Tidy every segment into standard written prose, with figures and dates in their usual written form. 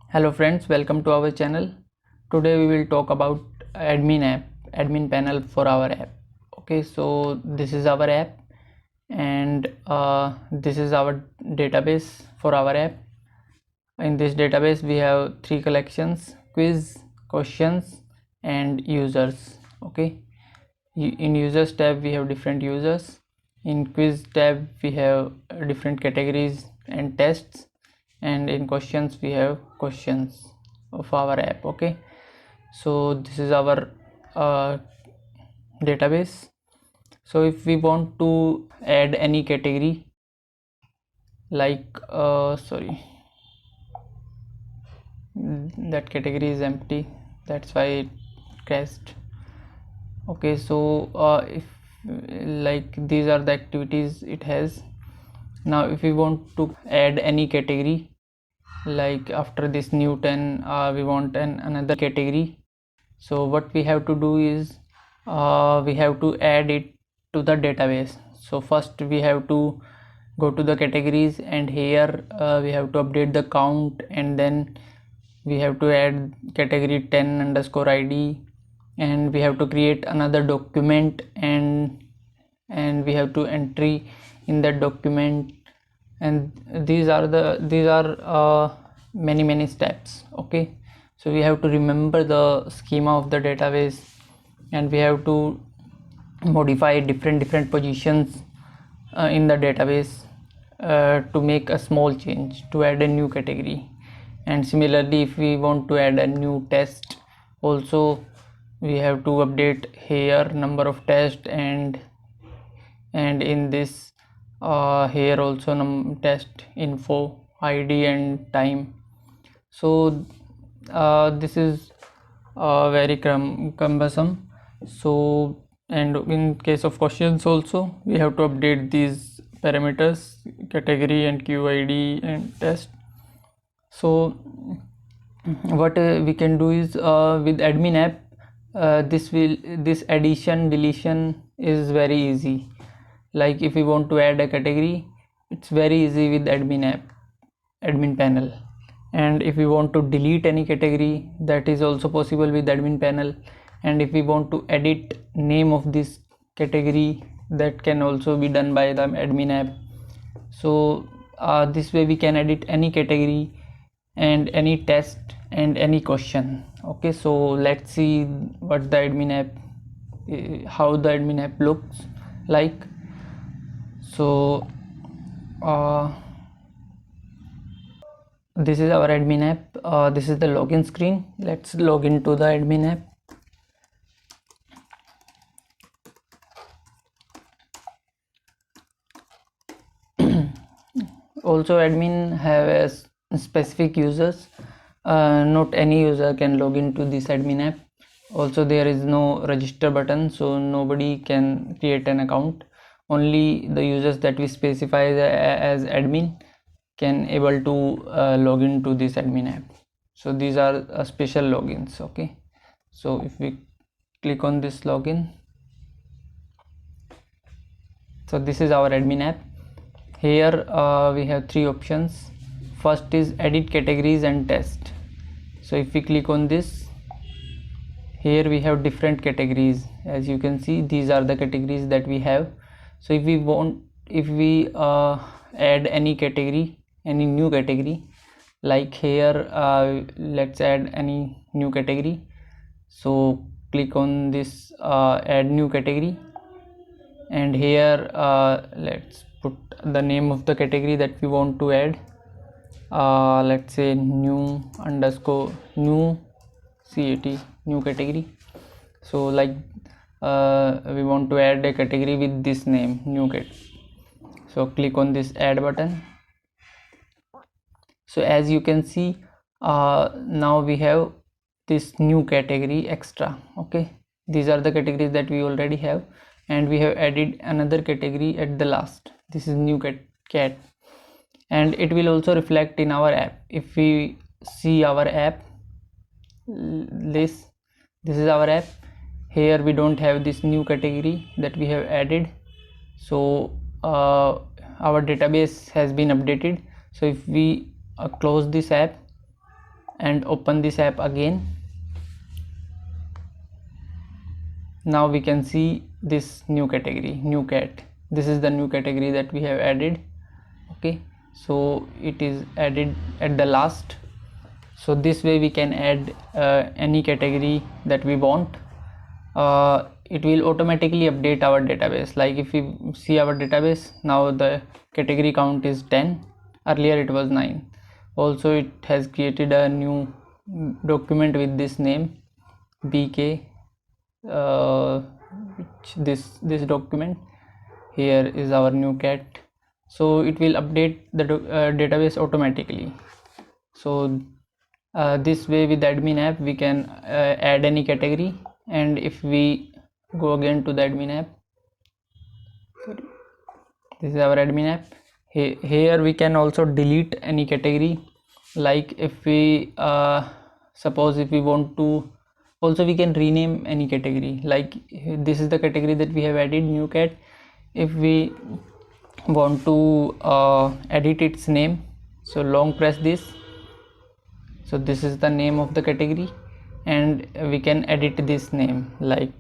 Hello friends, welcome to our channel. Today we will talk about admin panel for our app. Okay, so this is our app and this is our database for our app. In this database we have three collections: quiz, questions and users. Okay, in users tab we have different users. In quiz tab we have different categories and tests, and in questions we have questions of our app. Okay, so this is our database. So if we want to add any category, like sorry, that category is empty, that's why it crashed. Okay, so if like these are the activities it has. Now if we want to add any category, like after this new 10 we want another category, so what we have to do is we have to add it to the database. So first we have to go to the categories, and here we have to update the count, and then we have to add category 10 underscore id, and we have to create another document, and we have to entry in that document, and these are many steps. Okay, so we have to remember the schema of the database, and we have to modify different positions in the database to make a small change to add a new category. And similarly, if we want to add a new test also, we have to update here number of test, and in this here also test info id and time. So this is very cumbersome. So, and in case of questions also, we have to update these parameters, category and qid and test. So what we can do is with admin app, this addition deletion is very easy. Like if we want to add a category, it's very easy with admin panel. And if we want to delete any category, that is also possible with admin panel. And if we want to edit name of this category, that can also be done by the admin app. So this way we can edit any category and any test and any question. Okay, so let's see what the admin app, how the admin app looks like. So this is our admin app. This is the login screen. Let's log into the admin app. Also, admin have a specific users. Not any user can log into this admin app. Also, there is no register button, so nobody can create an account. Only the users that we specify as admin can able to log into this admin app. So these are special logins. Okay, so if we click on this login, so this is our admin app. Here we have three options. First is edit categories and test. So if we click on this, here we have different categories. As you can see, these are the categories that we have. So if we add any category, any new category, like here let's add any new category. So click on this add new category, and here let's put the name of the category that we want to add. Let's say new underscore new cat, new category. So like we want to add a category with this name, new cat. So click on this add button. So as you can see, now we have this new category extra. Okay, these are the categories that we already have, and we have added another category at the last. This is new cat, and it will also reflect in our app. If we see our app, this is our app. Here we don't have this new category that we have added, so our database has been updated. So if we close this app and open this app again. Now we can see this new category, new cat. This is the new category that we have added. Okay, so it is added at the last. So this way we can add any category that we want. It will automatically update our database. Like if we see our database, now the category count is 10, earlier it was 9. Also it has created a new document with this name bk, this document. Here is our new cat. So it will update the database automatically. So this way with the admin app we can add any category. And if we go again to the admin app, this is our admin app. Here we can also delete any category. Like if we suppose if we want to, also we can rename any category. Like this is the category that we have added, new cat. If we want to edit its name, so long press this. So this is the name of the category, and we can edit this name. Like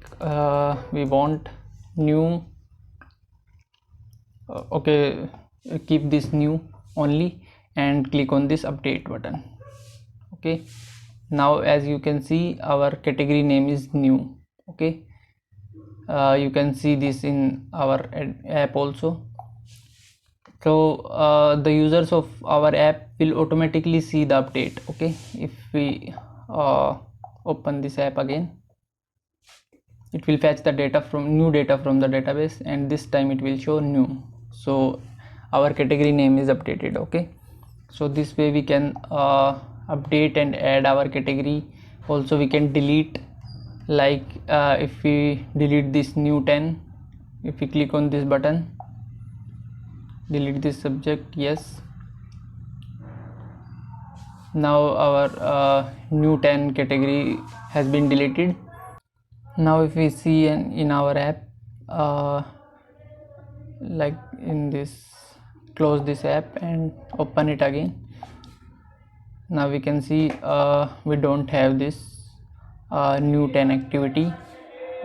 we want new, okay, keep this new only, and click on this update button. Okay, now as you can see our category name is new. Okay, you can see this in our app also. So the users of our app will automatically see the update. Okay, if we open this app again, it will fetch the data from new data from the database, and this time it will show new. So our category name is updated. Okay, so this way we can update and add our category. Also we can delete, like if we delete this new 10, if we click on this button, delete this subject, yes. Now our new 10 category has been deleted. Now if we see in our app, like in this, close this app and open it again. Now we can see we don't have this new 10 activity.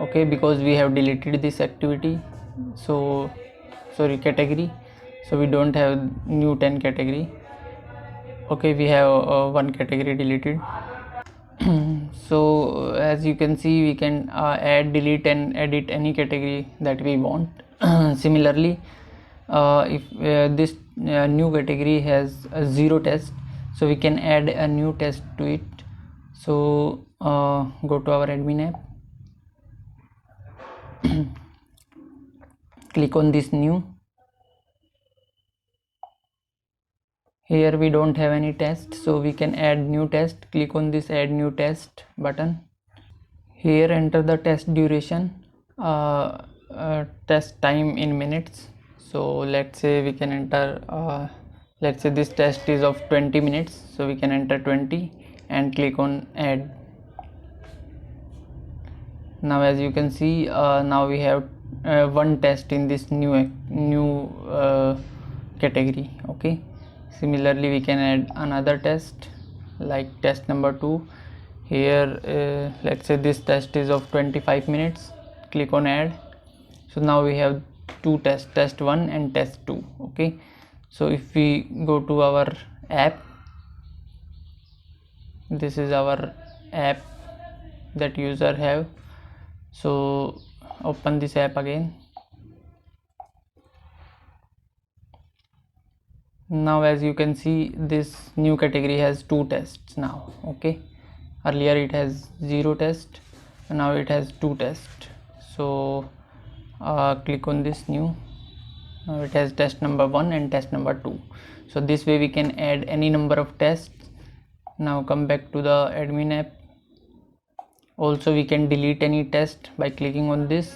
Okay, because we have deleted this activity, so sorry, category. So we don't have new 10 category. Okay, we have one category deleted. So as you can see, we can add, delete and edit any category that we want. Similarly, if this new category has a 0 test, so we can add a new test to it. So go to our admin app, click on this new. Here we don't have any test, so we can add new test. Click on this add new test button. Here enter the test duration, test time in minutes. So let's say we can enter, let's say this test is of 20 minutes, so we can enter 20 and click on add. Now as you can see, now we have one test in this new category. Okay, similarly we can add another test, like test number 2. Here let's say this test is of 25 minutes, click on add. So now we have two tests, test 1 and test 2. Okay, so if we go to our app, this is our app that user have. So open this app again. Now as you can see, this new category has 2 tests now. Okay, earlier it has 0 test, and now it has 2 tests. So click on this new. Now it has test number 1 and test number 2. So this way we can add any number of tests. Now come back to the admin app. Also we can delete any test by clicking on this.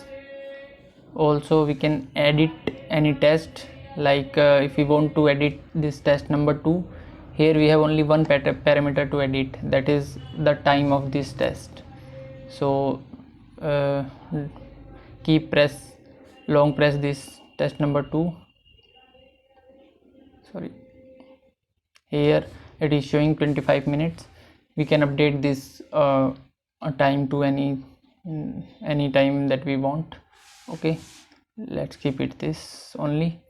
Also we can edit any test, like if we want to edit this test number 2, here we have only one parameter to edit, that is the time of this test. So long press this test number 2. Sorry, here it is showing 25 minutes. we can update this time to any time that we want. Okay, let's keep it this only.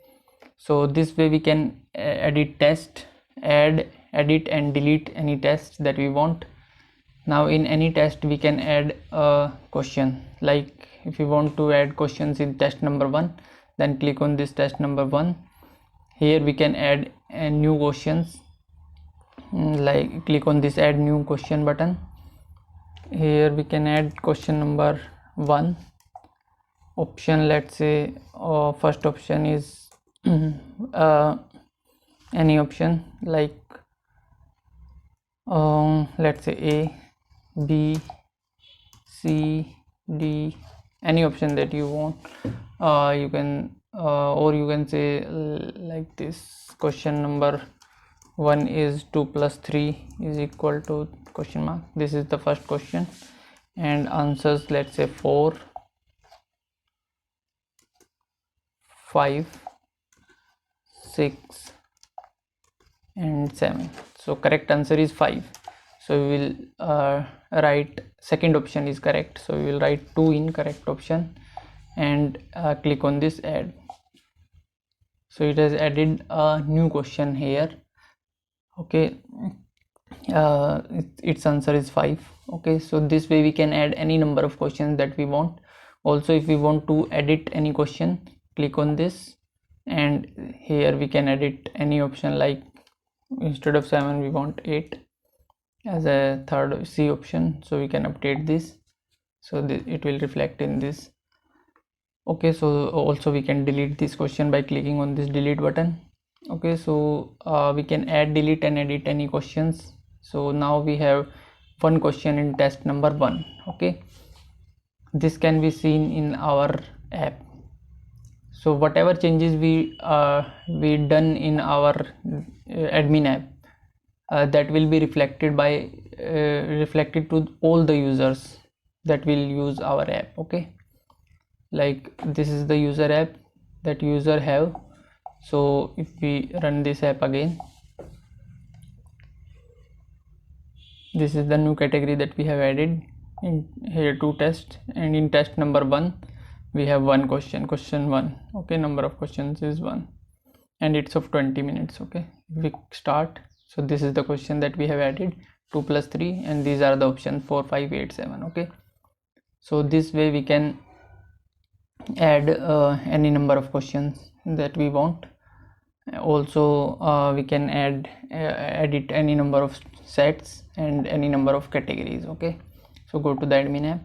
So this way we can edit test, add, edit and delete any test that we want. Now in any test we can add a question. Like if you want to add questions in test number 1, then click on this test number 1. Here we can add new questions, like click on this add new question button. Here we can add question number 1 option. Let's say first option is any option, like let's say A, B, C, D, any option that you want. You can or you can say like this, question number 1 is 2 plus 3 is equal to question mark. This is the first question, and answers, let's say 4, 5, 6 and 7. So correct answer is 5. So we will write second option is correct, so we will write 2 in correct option and click on this add. So it has added a new question here. Okay, its answer is 5. Okay, so this way we can add any number of questions that we want. Also, if we want to edit any question, click on this, and here we can edit any option, like instead of 7 we want 8 as a third C option, so we can update this, so it will reflect in this. Okay, so also we can delete this question by clicking on this delete button. Okay, so we can add, delete and edit any questions. So now we have one question in test number 1. Okay, this can be seen in our app. So whatever changes we done in our admin app, that will be reflected to all the users that will use our app. Okay, like this is the user app that user have. So if we run this app again, this is the new category that we have added in here to test, and in test number 1 we have one question 1. Okay, number of questions is 1 and it's of 20 minutes. Okay, we start. So this is the question that we have added, 2 plus 3, and these are the options 4, 5, 8, 7. Okay, so this way we can add any number of questions that we want. Also we can edit any number of sets and any number of categories. Okay, so go to the admin app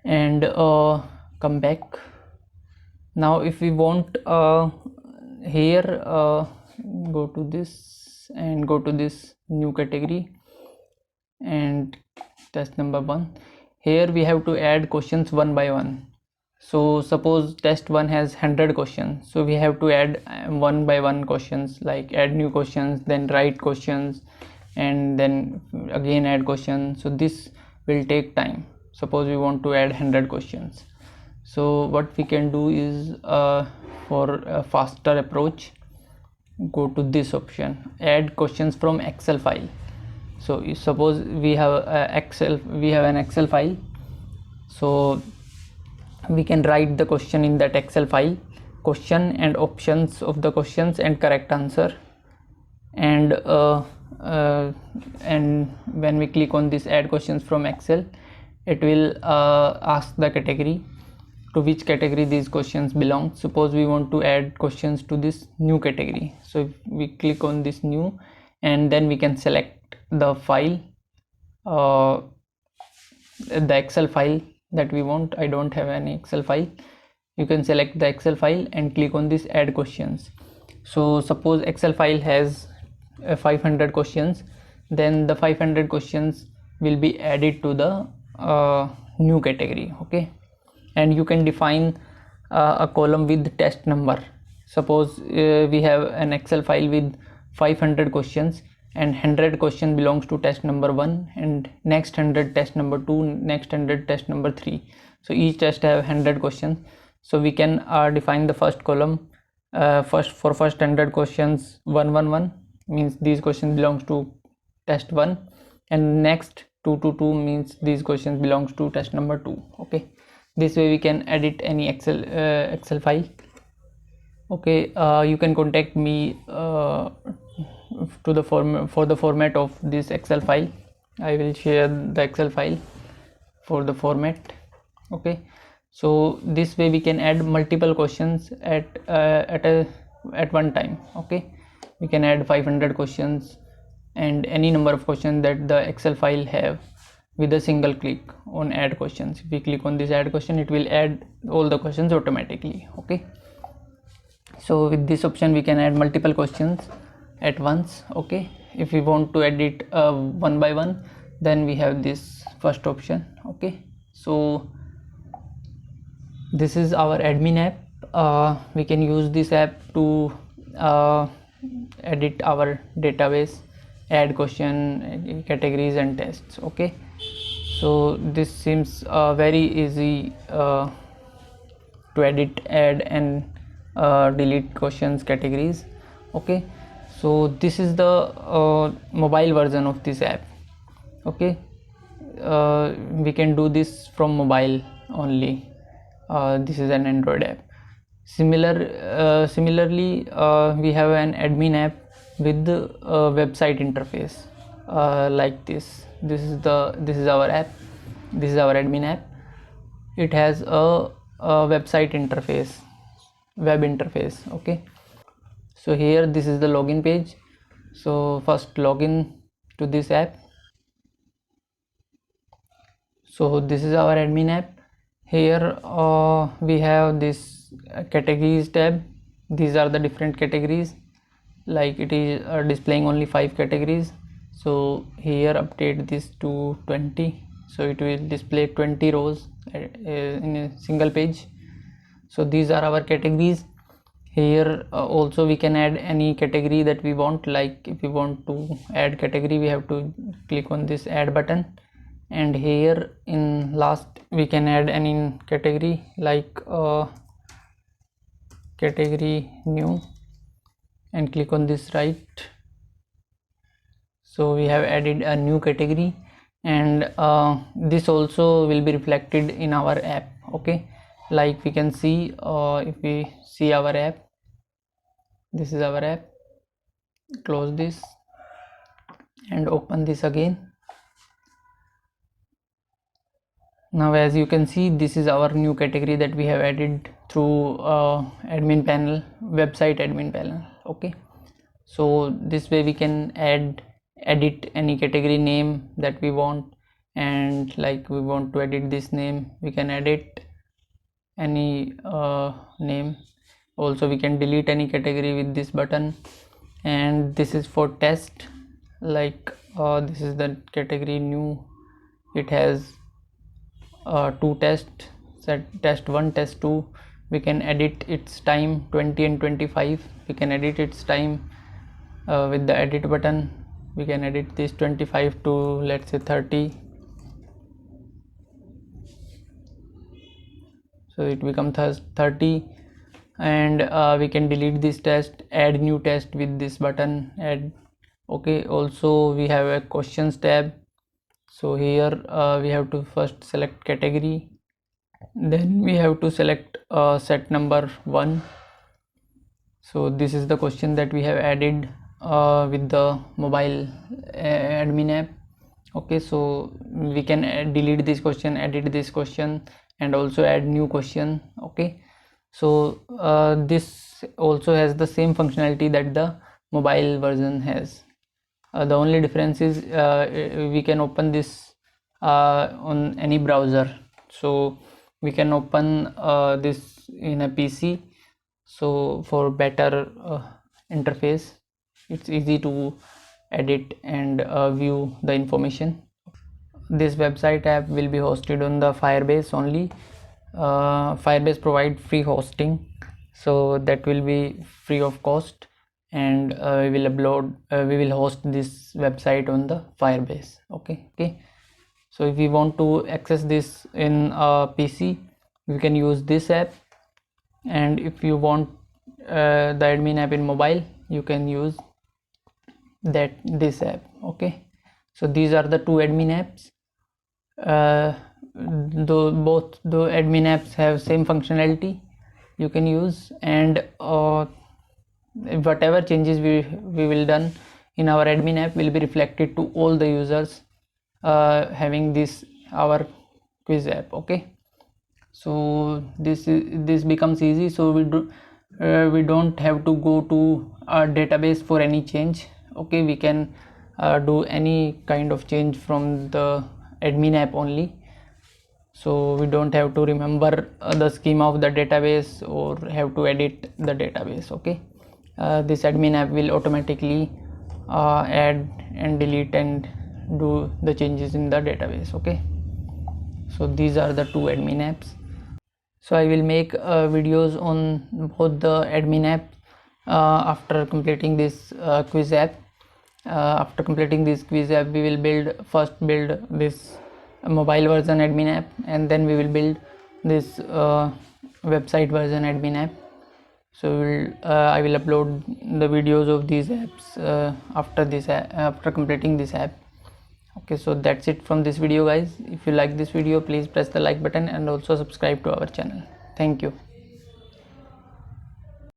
and come back. Now if we want here go to this and go to this new category and test number 1. Here we have to add questions one by one. So suppose test 1 has 100 questions, so we have to add one by one questions, like add new questions, then write questions, and then again add questions. So this will take time. Suppose we want to add 100 questions. So what we can do is for a faster approach, go to this option, add questions from Excel file. So suppose we have an Excel file, so we can write the question in that Excel file, question and options of the questions and correct answer, and when we click on this add questions from Excel, it will ask the category, to which category these questions belong. Suppose we want to add questions to this new category, so if we click on this new, and then we can select the file, the Excel file that we want. I don't have any Excel file. You can select the Excel file and click on this add questions. So suppose Excel file has 500 questions, then the 500 questions will be added to the new category. Okay, and you can define a column with test number. Suppose we have an Excel file with 500 questions, and 100 question belongs to test number 1, and next 100 test number 2, next 100 test number 3. So each test have 100 questions. So we can define the first column, first 100 questions 111, means these questions belongs to test 1, and next 2 to 2 means these questions belongs to test number 2. Okay, this way we can edit any excel file. Okay, you can contact me for the format of this excel file. I will share the excel file for the format. Okay, so this way we can add multiple questions at one time. Okay, we can add 500 questions and any number of questions that the excel file have with a single click on add questions. If we click on this add question, it will add all the questions automatically. Okay, so with this option we can add multiple questions at once. Okay, if we want to edit one by one, then we have this first option. Okay, so this is our admin app. We can use this app to edit our database, add question, categories and tests. Okay, so this seems very easy to edit, add and delete questions, categories. Okay, so this is the mobile version of this app. Okay, we can do this from mobile only. This is an Android app. Similarly, we have an admin app with the website interface like this. This is our app. This is our admin app. It has a website interface, web interface. Okay, so here this is the login page. So first login to this app. So this is our admin app. Here we have this categories tab. These are the different categories, like it is displaying only 5 categories. So here update this to 20, so it will display 20 rows in a single page. So these are our categories. Here also we can add any category that we want. Like if we want to add category, we have to click on this add button, and here in last we can add any category, like category new, and click on this right. So we have added a new category, and this also will be reflected in our app. Okay, like we can see, if we see our app, this is our app. Close this and open this again. Now as you can see, this is our new category that we have added through admin panel, website admin panel. Okay, so this way we can edit any category name that we want, and like we want to edit this name, we can edit any name. Also we can delete any category with this button. And this is for test, like this is the category new. It has 2 tests, set test 1, test 2. We can edit its time 20 and 25. We can edit its time with the edit button. We can edit this 25 to, let's say, 30, so it becomes 30. And we can delete this test, add new test with this button, add. Okay, also we have a questions tab. So here we have to first select category, then we have to select set number 1. So this is the question that we have added with the mobile admin app. Okay, so we can delete this question, edit this question, and also add new question. Okay, so this also has the same functionality that the mobile version has. The only difference is we can open this on any browser. So we can open this in a PC, so for better interface, it's easy to edit and view the information. This website app will be hosted on the Firebase only. Firebase provide free hosting, so that will be free of cost, and we will host this website on the Firebase. Okay, so if we want to access this in a PC, we can use this app, and if you want the admin app in mobile, you can use this app. Okay, so these are the two admin apps. Though both the admin apps have same functionality you can use, and whatever changes we will done in our admin app will be reflected to all the users having this our quiz app. Okay, so this becomes easy, so we don't have to go to our database for any change. Okay, we can do any kind of change from the admin app only, so we don't have to remember the schema of the database or have to edit the database. Okay, this admin app will automatically add and delete and do the changes in the database. Okay, so these are the two admin apps. So I will make videos on both the admin app after completing this quiz app. After completing this quiz app, we will first build this mobile version admin app, and then we will build this website version admin app. So I will upload the videos of these apps after completing this app. Okay, so that's it from this video, guys. If you like this video, please press the like button and also subscribe to our channel. Thank you.